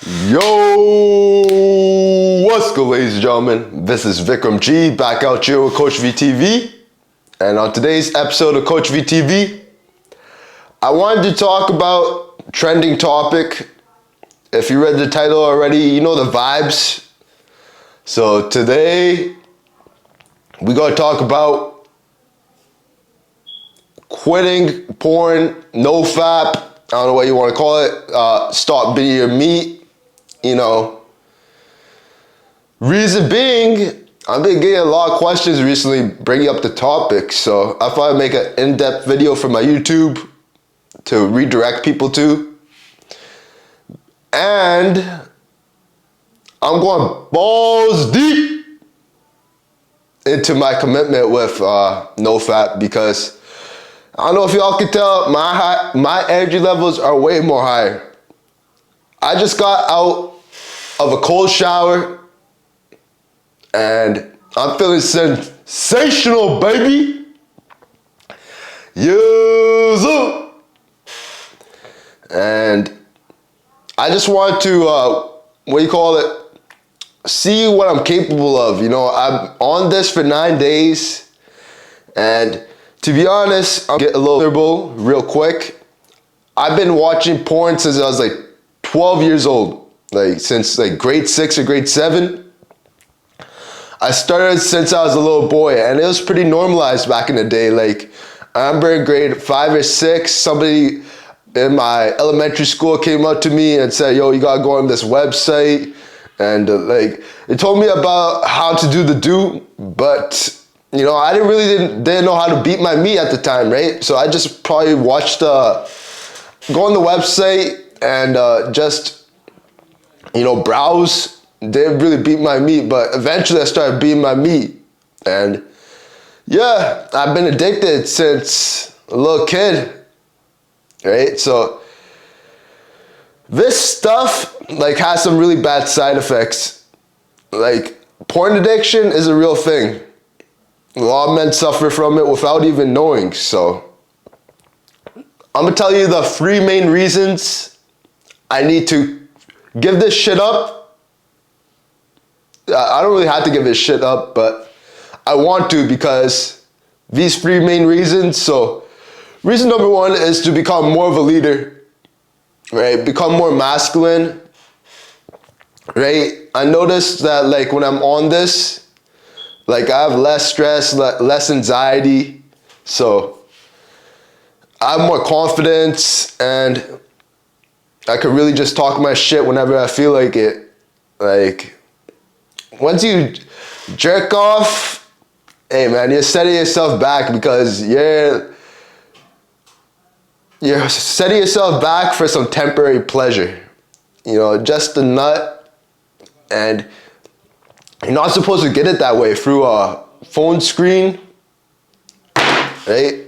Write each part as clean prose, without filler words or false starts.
Yo, what's good, ladies and gentlemen? This is Vikram G back out here with Coachv TV, and on today's episode of Coachv TV, I wanted to talk about trending topic. If you read the title already, you know the vibes. So today we're gonna talk about quitting porn, no fap. I don't know what you want to call it. Stop being your meat. You know, reason being, I've been getting a lot of questions recently bringing up the topic, so I thought I'd make an in-depth video for my YouTube to redirect people to. And I'm going balls deep into my commitment with NoFap, because I don't know if y'all can tell, my energy levels are way more higher. I just got out of a cold shower and I'm feeling sensational, baby. Yes, sir. And I just want to, see what I'm capable of. You know, I'm on this for 9 days, and to be honest, I'll get a little irritable real quick. I've been watching porn since I was like 12 years old, like since like grade 6 or grade 7. I started since I was a little boy, and it was pretty normalized back in the day. Like, I remember in grade 5 or 6, somebody in my elementary school came up to me and said, yo, you gotta go on this website. And like, it told me about how to do the do, but you know, I didn't know how to beat my meat at the time, right? So I just probably watched, go on the website and just, you know, browse. Didn't really beat my meat, but eventually I started beating my meat. And yeah, I've been addicted since a little kid, right? So this stuff like has some really bad side effects. Like, porn addiction is a real thing. A lot of men suffer from it without even knowing. So I'm gonna tell you the 3 main reasons I need to give this shit up. I don't really have to give this shit up, but I want to, because these 3 main reasons. So reason number 1 is to become more of a leader, right? Become more masculine, right? I noticed that like when I'm on this, like I have less stress, less anxiety. So I have more confidence, and I could really just talk my shit whenever I feel like it. Like, once you jerk off, hey man, you're setting yourself back, because you're setting yourself back for some temporary pleasure. You know, just a nut, and you're not supposed to get it that way through a phone screen, right?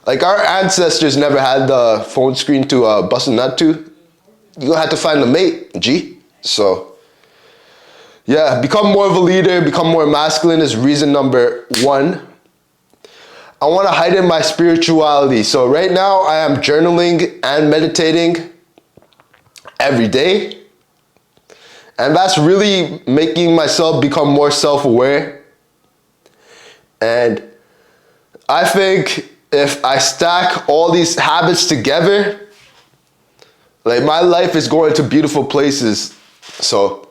Like, our ancestors never had the phone screen to bust a nut to. You're gonna have to find a mate, G. So yeah, become more of a leader, become more masculine is reason number 1. I want to heighten my spirituality. So right now I am journaling and meditating every day. And that's really making myself become more self-aware. And I think if I stack all these habits together, like, my life is going to beautiful places. So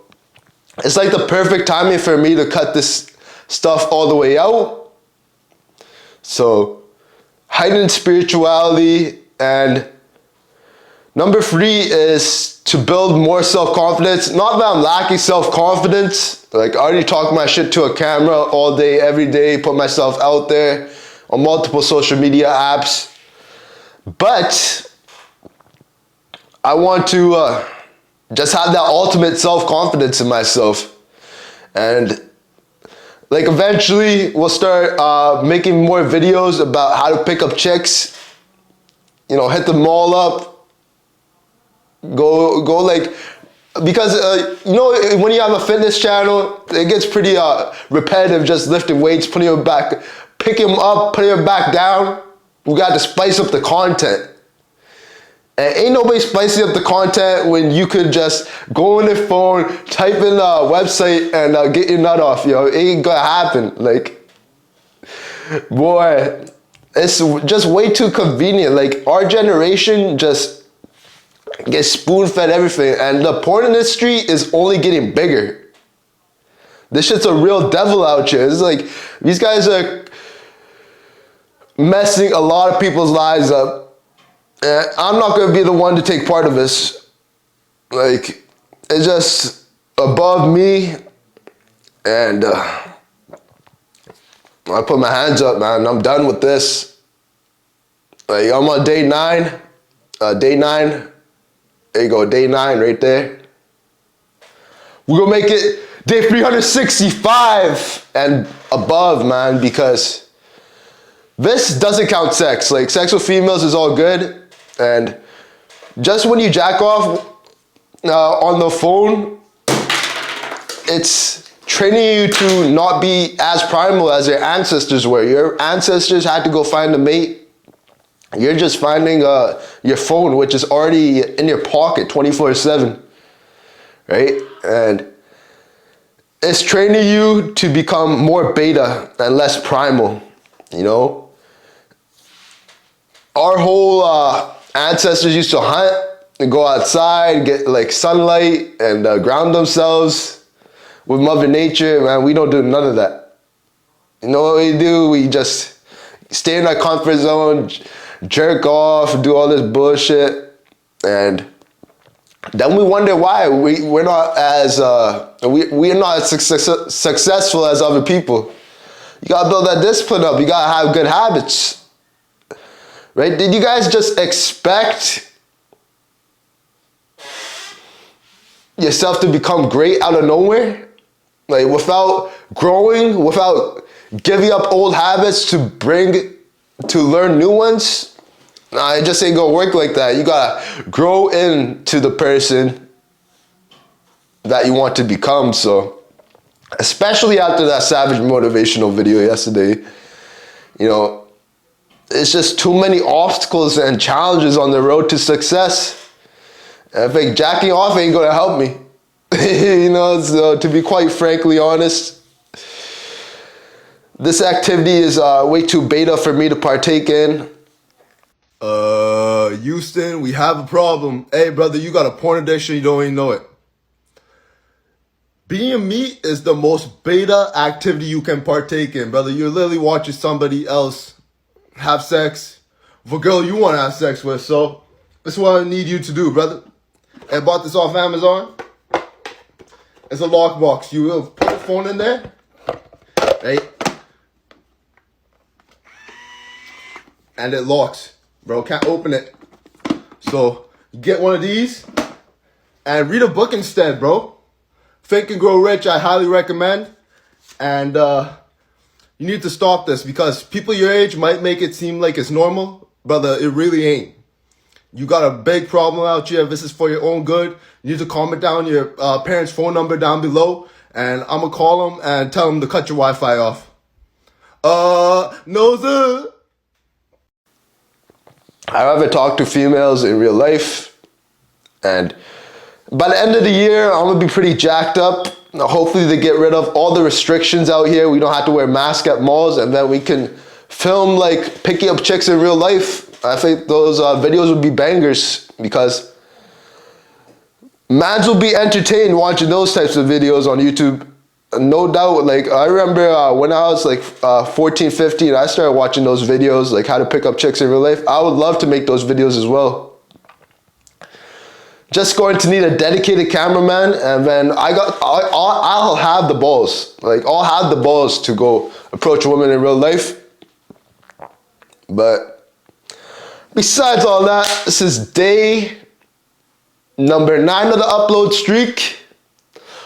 it's like the perfect timing for me to cut this stuff all the way out. So heightened spirituality. And number 3 is to build more self-confidence. Not that I'm lacking self-confidence. Like, I already talk my shit to a camera all day, every day, put myself out there on multiple social media apps. But I want to just have that ultimate self-confidence in myself. And like, eventually we'll start making more videos about how to pick up chicks. You know, hit the mall up. Go like, because you know, when you have a fitness channel, it gets pretty repetitive, just lifting weights, putting your back, picking them up, putting them back down. We got to spice up the content. And ain't nobody spicing up the content when you could just go on their phone, type in a website, and get your nut off, yo. It ain't gonna happen. Like, boy, it's just way too convenient. Like, our generation just gets spoon-fed everything, and the porn industry is only getting bigger. This shit's a real devil out here. It's like, these guys are messing a lot of people's lives up. And I'm not gonna be the one to take part of this. Like, it's just above me, and I put my hands up, man. I'm done with this. Like, I'm on day 9. Day 9. There you go, day 9 right there. We're gonna make it day 365 and above, man, because this doesn't count sex. Like, sex with females is all good. And just when you jack off on the phone, it's training you to not be as primal as your ancestors were. Your ancestors had to go find a mate. You're just finding your phone, which is already in your pocket 24/7, right? And it's training you to become more beta and less primal, you know? Our whole ancestors used to hunt and go outside, get like sunlight, and ground themselves with Mother Nature. Man, we don't do none of that. You know what we do? We just stay in our comfort zone, jerk off, do all this bullshit, and then we wonder why we're not as we're not as successful as other people. You gotta build that discipline up. You gotta have good habits. Right? Did you guys just expect yourself to become great out of nowhere? Like, without growing, without giving up old habits to learn new ones? Nah, it just ain't gonna work like that. You gotta grow into the person that you want to become. So, especially after that savage motivational video yesterday, you know, it's just too many obstacles and challenges on the road to success. I think jacking off ain't gonna help me. You know, so to be quite frankly honest, this activity is way too beta for me to partake in. Houston, we have a problem. Hey, brother, you got a porn addiction, you don't even know it. Being meat is the most beta activity you can partake in, brother. You're literally watching somebody else have sex with a girl you want to have sex with. So this is what I need you to do, brother. I bought this off Amazon. It's a lockbox. You will put the phone in there, right? And it locks, bro. Can't open it. So you get one of these and read a book instead, bro. Think and Grow Rich, I highly recommend. And you need to stop this because people your age might make it seem like it's normal. Brother, it really ain't. You got a big problem out here. This is for your own good. You need to comment down your parents' phone number down below. And I'm going to call them and tell them to cut your Wi-Fi off. No, sir. I rather talk to females in real life. And by the end of the year, I'm going to be pretty jacked up. Hopefully they get rid of all the restrictions out here. We don't have to wear masks at malls, and then we can film like picking up chicks in real life. I think those videos would be bangers because mans will be entertained watching those types of videos on YouTube. No doubt. Like, I remember when I was like 14, 15, I started watching those videos, like how to pick up chicks in real life. I would love to make those videos as well. Just going to need a dedicated cameraman, and then I'll have the balls. Like, I'll have the balls to go approach a woman in real life. But besides all that, this is day number 9 of the upload streak.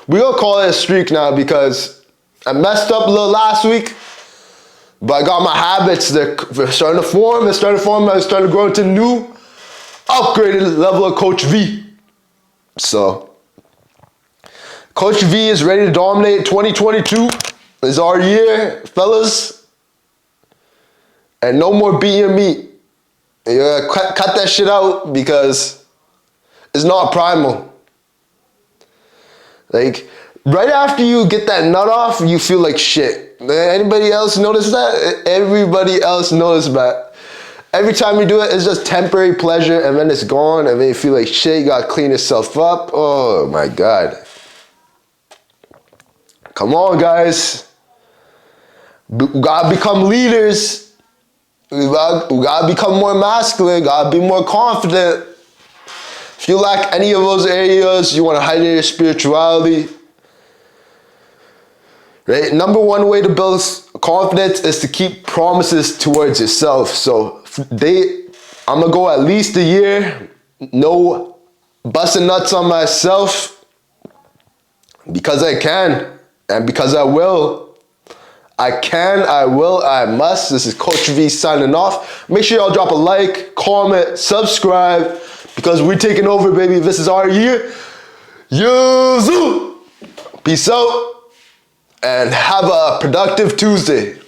We're gonna call it a streak now because I messed up a little last week, but I got my habits. They're starting to form. I'm starting to grow into new, upgraded level of Coachv. So, Coachv is ready to dominate. 2022 is our year, fellas. And no more beating meat. Yeah, cut that shit out because it's not primal. Like, right after you get that nut off, you feel like shit. Anybody else notice that? Everybody else notice that. Every time you do it, it's just temporary pleasure, and then it's gone, and then you feel like shit. You gotta clean yourself up. Oh my God. Come on, guys. We gotta become leaders. We gotta become more masculine. Gotta be more confident. If you lack any of those areas, you want to heighten your spirituality. Right? Number one way to build confidence is to keep promises towards yourself. So I'm gonna go at least a year, no busting nuts on myself, because I can and because I will. I can, I will, I must. This is Coachv signing off. Make sure y'all drop a like, comment, subscribe, because we're taking over, baby. This is our year. Yuzu! Peace out, and have a productive Tuesday.